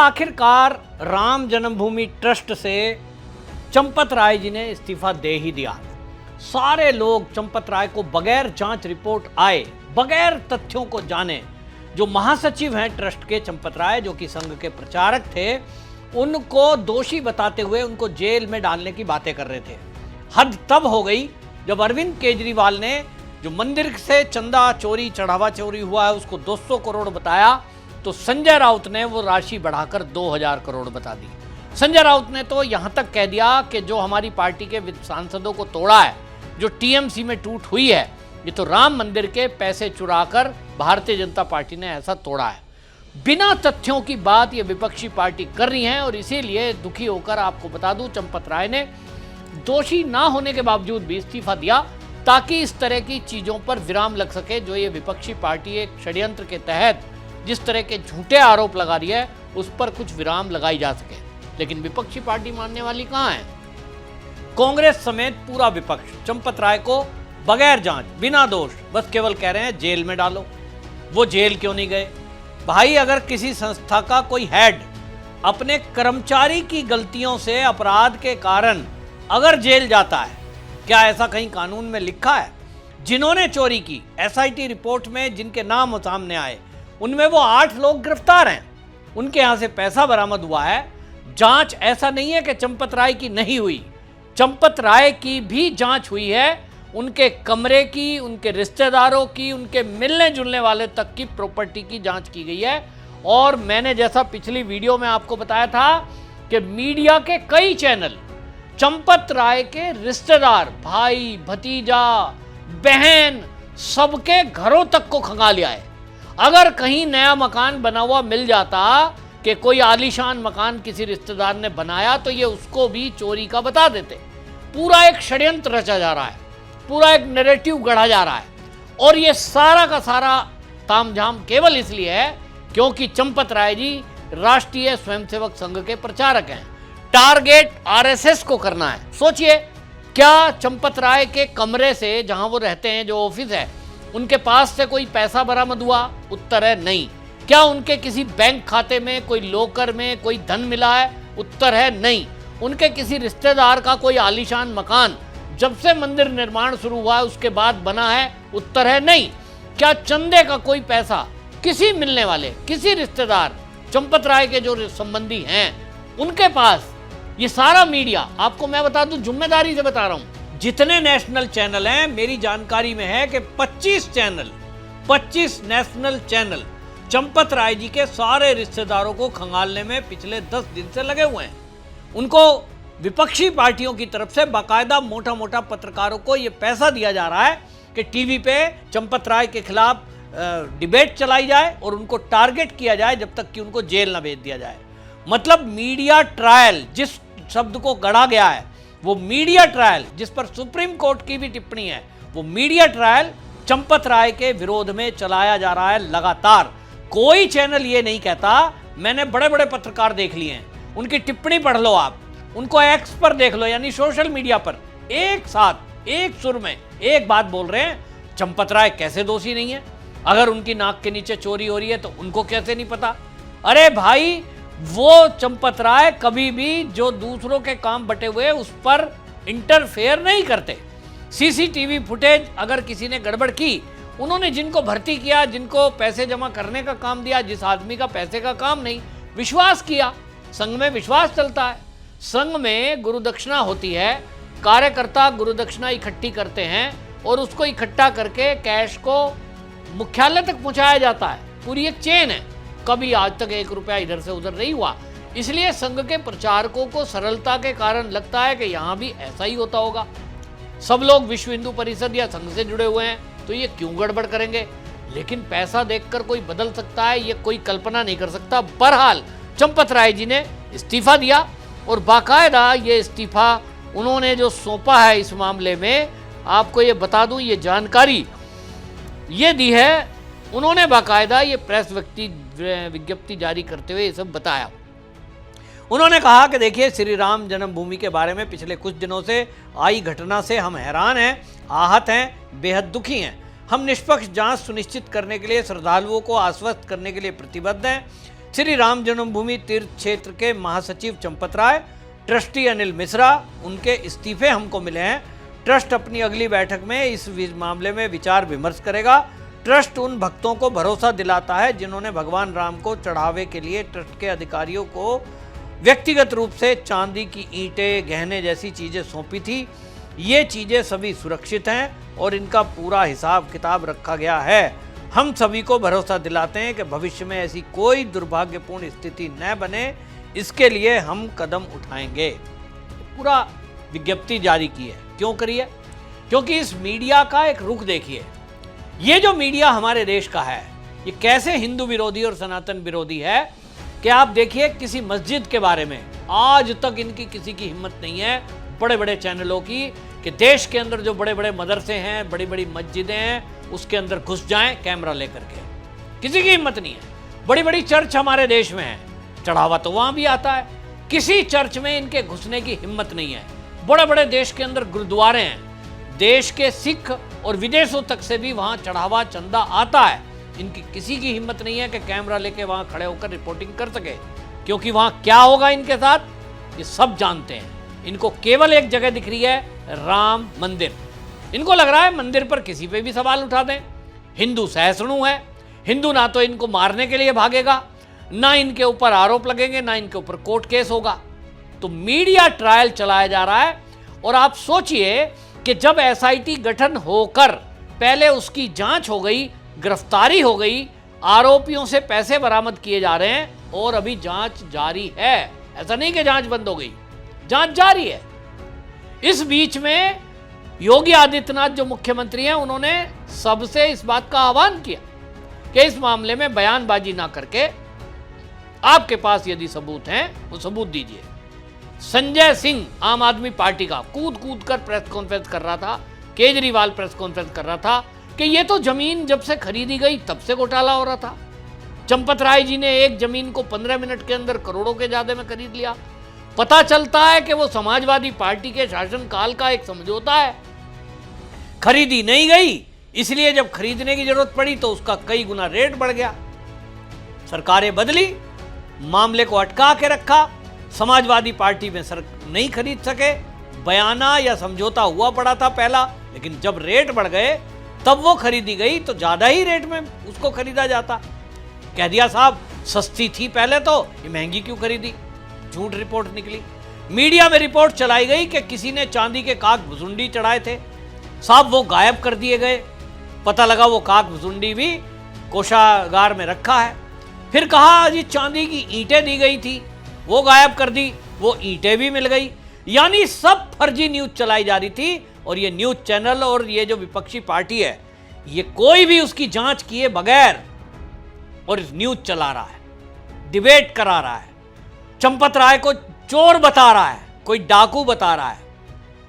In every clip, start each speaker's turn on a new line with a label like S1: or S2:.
S1: आखिरकार राम जन्मभूमि ट्रस्ट से चंपत राय जी ने इस्तीफा दे ही दिया। सारे लोग चंपत राय को बगैर जांच रिपोर्ट आए, बगैर तथ्यों को जाने, जो महासचिव हैं ट्रस्ट के चंपत राय, जो कि संघ के प्रचारक थे, उनको दोषी बताते हुए उनको जेल में डालने की बातें कर रहे थे। हद तब हो गई जब अरविंद केजरीवाल ने जो मंदिर से चंदा चोरी, चढ़ावा चोरी हुआ है, उसको 200 करोड़ बताया, तो संजय राउत ने वो राशि बढ़ाकर 2000 करोड़ बता दी। संजय राउत ने तो यहां तक कह दिया कि जो हमारी पार्टी के सांसदों को तोड़ा है, जो टीएमसी में टूट हुई है, ये तो राम मंदिर के पैसे चुराकर भारतीय जनता पार्टी ने ऐसा तोड़ा है। बिना तथ्यों की बात ये विपक्षी पार्टी कर रही है और इसीलिए दुखी होकर आपको बता दूं, चंपत राय ने दोषी ना होने के बावजूद भी इस्तीफा दिया ताकि इस तरह की चीजों पर विराम लग सके। जो ये विपक्षी पार्टी एक षड्यंत्र के तहत जिस तरह के झूठे आरोप लगा रही है, उस पर कुछ विराम लगाई जा सके। लेकिन विपक्षी पार्टी मानने वाली कहां है? कांग्रेस समेत पूरा विपक्ष चंपत राय को बगैर जांच, बिना दोष, बस केवल कह रहे हैं जेल में डालो। वो जेल क्यों नहीं गए? भाई, अगर किसी संस्था का कोई हेड अपने कर्मचारी की गलतियों से, अपराध के कारण अगर जेल जाता है, क्या ऐसा कहीं कानून में लिखा है? जिन्होंने चोरी की, एसआईटी रिपोर्ट में जिनके नाम सामने आए, उनमें वो 8 लोग गिरफ्तार हैं, उनके यहां से पैसा बरामद हुआ है। जांच ऐसा नहीं है कि चंपत राय की नहीं हुई, चंपत राय की भी जांच हुई है, उनके कमरे की, उनके रिश्तेदारों की, उनके मिलने जुलने वाले तक की प्रॉपर्टी की जांच की गई है। और मैंने जैसा पिछली वीडियो में आपको बताया था कि मीडिया के कई चैनल चंपत राय के रिश्तेदार, भाई, भतीजा, बहन, सबके घरों तक को खंगाल लिया है। अगर कहीं नया मकान बना हुआ मिल जाता कि कोई आलीशान मकान किसी रिश्तेदार ने बनाया, तो ये उसको भी चोरी का बता देते। पूरा एक षड्यंत्र रचा जा रहा है, पूरा एक नैरेटिव गढ़ा जा रहा है। और ये सारा का सारा तामझाम केवल इसलिए है क्योंकि चंपत राय जी राष्ट्रीय स्वयंसेवक संघ के प्रचारक हैं। टारगेट आरएसएस को करना है। सोचिए, क्या चंपत राय के कमरे से, जहां वो रहते हैं, जो ऑफिस है, उनके पास से कोई पैसा बरामद हुआ? उत्तर है नहीं। क्या उनके किसी बैंक खाते में, कोई लॉकर में कोई धन मिला है? उत्तर है नहीं। उनके किसी रिश्तेदार का कोई आलीशान मकान जब से मंदिर निर्माण शुरू हुआ है उसके बाद बना है? उत्तर है नहीं। क्या चंदे का कोई पैसा किसी मिलने वाले, किसी रिश्तेदार, चंपत राय के जो संबंधी हैं, उनके पास? ये सारा मीडिया, आपको मैं बता दूं, जिम्मेदारी से बता रहा हूं, जितने नेशनल चैनल हैं, मेरी जानकारी में है कि 25 नेशनल चैनल चंपत राय जी के सारे रिश्तेदारों को खंगालने में पिछले 10 दिन से लगे हुए हैं। उनको विपक्षी पार्टियों की तरफ से बाकायदा मोटा मोटा पत्रकारों को यह पैसा दिया जा रहा है कि टीवी पे चंपत राय के खिलाफ डिबेट चलाई जाए और उनको टारगेट किया जाए जब तक कि उनको जेल न भेज दिया जाए। मतलब मीडिया ट्रायल, जिस शब्द को गढ़ा गया है, वो मीडिया ट्रायल, जिस पर सुप्रीम कोर्ट की भी टिप्पणी है, वो मीडिया ट्रायल चंपत राय के विरोध में चलाया जा रहा है लगातार। कोई चैनल ये नहीं कहता, मैंने बड़े बड़े पत्रकार देख लिए हैं, उनकी टिप्पणी पढ़ लो आप, उनको एक्स पर देख लो, यानी सोशल मीडिया पर, एक साथ एक सुर में एक बात बोल रहे हैं, चंपत राय कैसे दोषी नहीं है? अगर उनकी नाक के नीचे चोरी हो रही है तो उनको कैसे नहीं पता? अरे भाई, वो चंपत राय कभी भी जो दूसरों के काम बटे हुए उस पर इंटरफेयर नहीं करते। सीसीटीवी फुटेज अगर किसी ने गड़बड़ की, उन्होंने जिनको भर्ती किया, जिनको पैसे जमा करने का काम दिया, जिस आदमी का पैसे का काम नहीं, विश्वास किया। संघ में विश्वास चलता है, संघ में गुरुदक्षिणा होती है, कार्यकर्ता गुरुदक्षिणा इकट्ठी करते हैं और उसको इकट्ठा करके कैश को मुख्यालय तक पहुंचाया जाता है। पूरी एक चेन है, कभी आज तक 1 रुपया इधर से उधर नहीं हुआ। इसलिए संघ के प्रचारकों को सरलता के कारण लगता है कि यहां भी ऐसा ही होता होगा। सब लोग विश्व हिंदू परिषद या संघ से जुड़े हुए हैं, तो ये क्यों गड़बड़ करेंगे? लेकिन पैसा देखकर कोई बदल सकता है, ये कोई कल्पना नहीं कर सकता। बहरहाल चंपत राय जी ने इस्तीफा दिया और बाकायदा ये इस्तीफा उन्होंने जो सौंपा है इस मामले में, आपको ये बता दूं, ये जानकारी ये दी है उन्होंने बाकायदा, ये प्रेस विज्ञप्ति जारी करते हुए ये सब बताया। उन्होंने कहा कि देखिए, श्री राम जन्मभूमि के बारे में पिछले कुछ दिनों से आई घटना से हम हैरान हैं, आहत हैं, बेहद दुखी हैं। हम निष्पक्ष जांच सुनिश्चित करने के लिए श्रद्धालुओं को आश्वस्त करने के लिए प्रतिबद्ध हैं। श्री राम जन्मभूमि तीर्थ क्षेत्र के महासचिव चंपत राय, ट्रस्टी अनिल मिश्रा, उनके इस्तीफे हमको मिले हैं। ट्रस्ट अपनी अगली बैठक में इस मामले में विचार विमर्श करेगा। ट्रस्ट उन भक्तों को भरोसा दिलाता है जिन्होंने भगवान राम को चढ़ावे के लिए ट्रस्ट के अधिकारियों को व्यक्तिगत रूप से चांदी की ईंटें, गहने जैसी चीजें सौंपी थी। ये चीजें सभी सुरक्षित हैं और इनका पूरा हिसाब किताब रखा गया है। हम सभी को भरोसा दिलाते हैं कि भविष्य में ऐसी कोई दुर्भाग्यपूर्ण स्थिति न बने, इसके लिए हम कदम उठाएंगे। पूरा विज्ञप्ति जारी की है। क्यों करी है? क्योंकि इस मीडिया का एक रुख देखिए। ये जो मीडिया हमारे देश का है, ये कैसे हिंदू विरोधी और सनातन विरोधी है कि आप देखिए किसी मस्जिद के बारे में आज तक इनकी किसी की हिम्मत नहीं है, बड़े बड़े चैनलों की, कि देश के अंदर जो बड़े बड़े मदरसे हैं, बड़ी बड़ी मस्जिदें हैं, उसके अंदर घुस जाएं कैमरा लेकर के। किसी की हिम्मत नहीं है। बड़ी बड़ी चर्च हमारे देश में है, चढ़ावा तो वहां भी आता है, किसी चर्च में इनके घुसने की हिम्मत नहीं है। बड़े बड़े देश के अंदर गुरुद्वारे हैं, देश के सिख और विदेशों तक से भी वहां चढ़ावा चंदा आता है। इनकी किसी की हिम्मत नहीं है कि कैमरा लेके वहां खड़े होकर रिपोर्टिंग कर सके, क्योंकि वहां क्या होगा इनके साथ ये सब जानते हैं। इनको केवल एक जगह दिख रही है, राम मंदिर। इनको लग रहा है मंदिर पर किसी पे भी सवाल उठा दें। हिंदू सहिष्णु है, हिंदू ना तो इनको मारने के लिए भागेगा, ना इनके ऊपर आरोप लगेंगे, ना इनके ऊपर कोर्ट केस होगा। तो मीडिया ट्रायल चलाया जा रहा है। और आप सोचिए कि जब एसआईटी गठन होकर पहले उसकी जांच हो गई, गिरफ्तारी हो गई, आरोपियों से पैसे बरामद किए जा रहे हैं और अभी जांच जारी है। ऐसा नहीं कि जांच बंद हो गई, जांच जारी है। इस बीच में योगी आदित्यनाथ जो मुख्यमंत्री हैं, उन्होंने सबसे इस बात का आह्वान किया कि इस मामले में बयानबाजी ना करके आपके पास यदि सबूत हैं वो सबूत दीजिए। संजय सिंह आम आदमी पार्टी का कूद कूद कर प्रेस कॉन्फ्रेंस कर रहा था, केजरीवाल प्रेस कॉन्फ्रेंस कर रहा था कि ये तो जमीन जब से खरीदी गई तब से घोटाला हो रहा था। चंपत राय जी ने एक जमीन को 15 मिनट के अंदर करोड़ों के ज्यादा में खरीद लिया। पता चलता है कि वो समाजवादी पार्टी के शासनकाल का एक समझौता है, खरीदी नहीं गई, इसलिए जब खरीदने की जरूरत पड़ी तो उसका कई गुना रेट बढ़ गया। सरकारें बदली, मामले को अटका के रखा, समाजवादी पार्टी में सर नहीं खरीद सके, बयाना या समझौता हुआ पड़ा था पहला, लेकिन जब रेट बढ़ गए तब वो खरीदी गई तो ज्यादा ही रेट में उसको खरीदा जाता। कह दिया साहब सस्ती थी पहले तो ये महंगी क्यों खरीदी। झूठ रिपोर्ट निकली, मीडिया में रिपोर्ट चलाई गई कि किसी ने चांदी के काक भुजुंडी चढ़ाए थे, साहब वो गायब कर दिए गए। पता लगा वो काक भुजुंडी भी कोषागार में रखा है। फिर कहा जी चांदी की ईंटें दी गई थी, वो गायब कर दी, वो ईंटें भी मिल गई। यानी सब फर्जी न्यूज चलाई जा रही थी। और ये न्यूज चैनल और ये जो विपक्षी पार्टी है, ये कोई भी उसकी जांच किए बगैर और न्यूज चला रहा है, डिबेट करा रहा है, चंपत राय को चोर बता रहा है, कोई डाकू बता रहा है।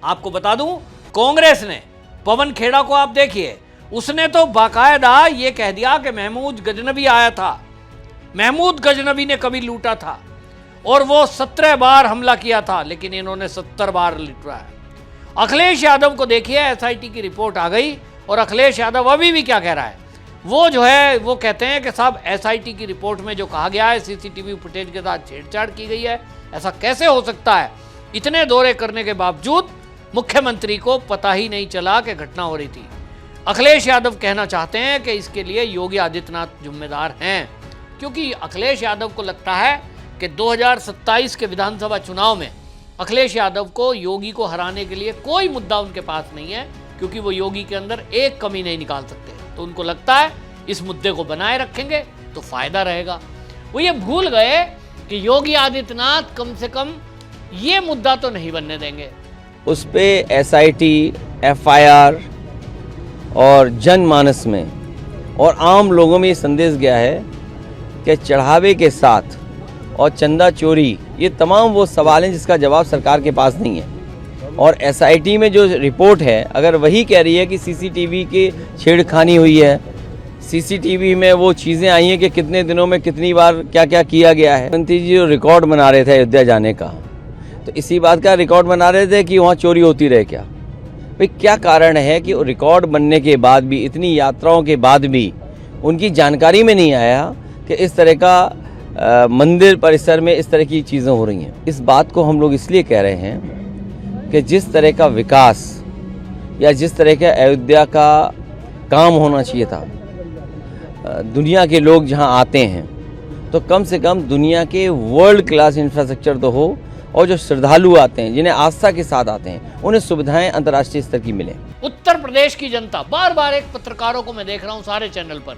S1: आपको बता दूं, कांग्रेस ने पवन खेड़ा को आप देखिए, उसने तो बाकायदा ये कह दिया कि महमूद गजनबी आया था, महमूद गजनबी ने कभी लूटा था और वो 17 बार हमला किया था, लेकिन इन्होंने 70 बार लूटा है। अखिलेश यादव को देखिए, एसआईटी की रिपोर्ट आ गई और अखिलेश यादव अभी भी क्या कह रहा है, वो जो है वो कहते हैं कि साहब एसआईटी की रिपोर्ट में जो कहा गया है सीसीटीवी फुटेज के साथ छेड़छाड़ की गई है, ऐसा कैसे हो सकता है। इतने दौरे करने के बावजूद मुख्यमंत्री को पता ही नहीं चला कि घटना हो रही थी। अखिलेश यादव कहना चाहते हैं कि इसके लिए योगी आदित्यनाथ जिम्मेदार हैं, क्योंकि अखिलेश यादव को लगता है कि 2027 के विधानसभा चुनाव में अखिलेश यादव को योगी को हराने के लिए कोई मुद्दा उनके पास नहीं है, क्योंकि वो योगी के अंदर एक कमी नहीं निकाल सकते। तो उनको लगता है इस मुद्दे को बनाए रखेंगे तो फायदा रहेगा। वो ये भूल गए कि योगी आदित्यनाथ कम से कम ये मुद्दा तो नहीं बनने देंगे।
S2: उस पे एसआईटी, एफआईआर और जनमानस में और आम लोगों में ये संदेश गया है कि चढ़ावे के साथ और चंदा चोरी, ये तमाम वो सवाल हैं जिसका जवाब सरकार के पास नहीं है। और एसआईटी में जो रिपोर्ट है, अगर वही कह रही है कि सीसीटीवी की छेड़खानी हुई है, सीसीटीवी में वो चीज़ें आई हैं कि कितने दिनों में कितनी बार क्या क्या किया गया है। मंत्री जी जो रिकॉर्ड बना रहे थे अयोध्या जाने का, तो इसी बात का रिकॉर्ड बना रहे थे कि वहाँ चोरी होती रहे क्या। भाई क्या कारण है कि रिकॉर्ड बनने के बाद भी, इतनी यात्राओं के बाद भी उनकी जानकारी में नहीं आया कि इस तरह का मंदिर परिसर में इस तरह की चीज़ें हो रही हैं। इस बात को हम लोग इसलिए कह रहे हैं कि जिस तरह का विकास या जिस तरह का अयोध्या का काम होना चाहिए था, दुनिया के लोग जहां आते हैं तो कम से कम दुनिया के वर्ल्ड क्लास इंफ्रास्ट्रक्चर तो हो, और जो श्रद्धालु आते हैं, जिन्हें आस्था के साथ आते हैं, उन्हें सुविधाएं अंतर्राष्ट्रीय स्तर की मिलें।
S1: उत्तर प्रदेश की जनता, बार बार एक पत्रकारों को मैं देख रहा हूं सारे चैनल पर,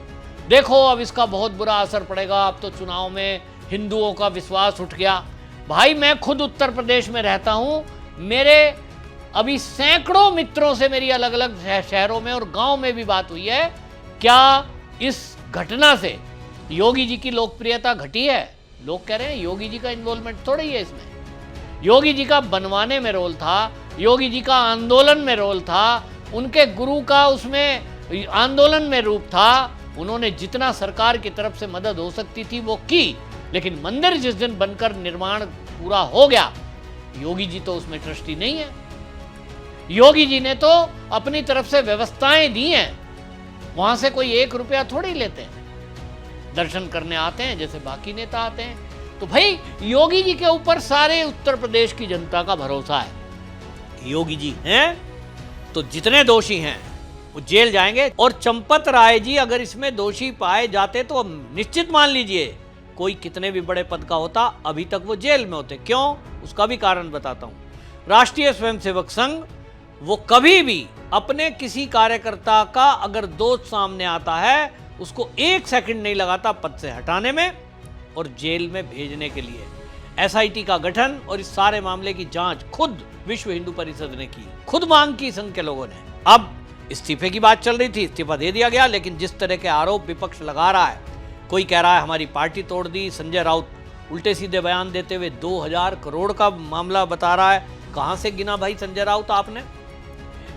S1: देखो अब इसका बहुत बुरा असर पड़ेगा, अब तो चुनाव में हिंदुओं का विश्वास उठ गया। भाई मैं खुद उत्तर प्रदेश में रहता हूं, मेरे अभी सैकड़ों मित्रों से मेरी अलग अलग शहरों में और गांव में भी बात हुई है। क्या इस घटना से योगी जी की लोकप्रियता घटी है? लोग कह रहे हैं योगी जी का इन्वॉल्वमेंट थोड़ा ही है इसमें। योगी जी का बनवाने में रोल था, योगी जी का आंदोलन में रोल था, उनके गुरु का उसमें आंदोलन में रूप था। उन्होंने जितना सरकार की तरफ से मदद हो सकती थी वो की, लेकिन मंदिर जिस दिन बनकर निर्माण पूरा हो गया, योगी जी तो उसमें ट्रस्टी नहीं है। योगी जी ने तो अपनी तरफ से व्यवस्थाएं दी हैं, वहां से कोई 1 रुपया थोड़ी लेते हैं, दर्शन करने आते हैं जैसे बाकी नेता आते हैं। तो भाई योगी जी के ऊपर सारे उत्तर प्रदेश की जनता का भरोसा है। योगी जी हैं तो जितने दोषी हैं वो जेल जाएंगे, और चंपत राय जी अगर इसमें दोषी पाए जाते तो निश्चित मान लीजिए कोई कितने भी बड़े पद का होता, अभी तक वो जेल में होते। क्यों? उसका भी कारण बताता हूं। राष्ट्रीय स्वयंसेवक संघ वो कभी भी अपने किसी कार्यकर्ता का अगर दोष सामने आता है, उसको 1 सेकंड नहीं लगाता पद से हटाने में और जेल में भेजने के लिए। एसआईटी का गठन और इस सारे मामले की जांच खुद विश्व हिंदू परिषद ने की, खुद मांग की संघ के लोगों ने। अब इस्तीफे की बात चल रही थी, इस्तीफा दे दिया गया, लेकिन जिस तरह के आरोप विपक्ष लगा रहा है, कोई कह रहा है हमारी पार्टी तोड़ दी, संजय राउत उल्टे सीधे बयान देते हुए 2000 करोड़ का मामला बता रहा है। कहां से गिना भाई संजय राउत आपने?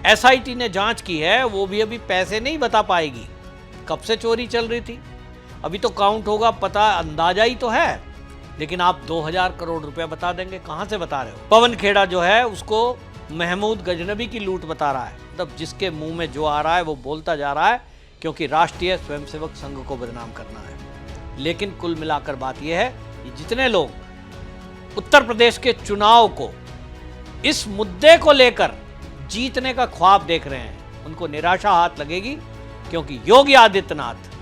S1: एसआईटी ने जांच की है, वो भी अभी पैसे नहीं बता पाएगी कब से चोरी चल रही थी। अभी तो काउंट होगा, पता अंदाजा ही तो है, लेकिन आप 2000 करोड़ रुपया बता देंगे, कहां से बता रहे हो? पवन खेड़ा जो है उसको महमूद गजनबी की लूट बता रहा है। मतलब जिसके मुंह में जो आ रहा है वो बोलता जा रहा है, क्योंकि राष्ट्रीय स्वयंसेवक संघ को बदनाम करना है। लेकिन कुल मिलाकर बात यह है कि जितने लोग उत्तर प्रदेश के चुनाव को इस मुद्दे को लेकर जीतने का ख्वाब देख रहे हैं, उनको निराशा हाथ लगेगी, क्योंकि योगी आदित्यनाथ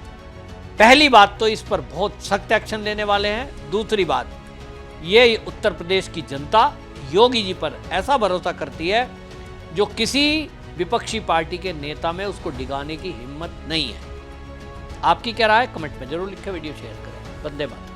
S1: पहली बात तो इस पर बहुत सख्त एक्शन लेने वाले हैं। दूसरी बात, ये उत्तर प्रदेश की जनता योगी जी पर ऐसा भरोसा करती है जो किसी विपक्षी पार्टी के नेता में उसको डिगाने की हिम्मत नहीं है। आपकी क्या राय? कमेंट में जरूर लिखें, वीडियो शेयर करें। वंदे मातरम।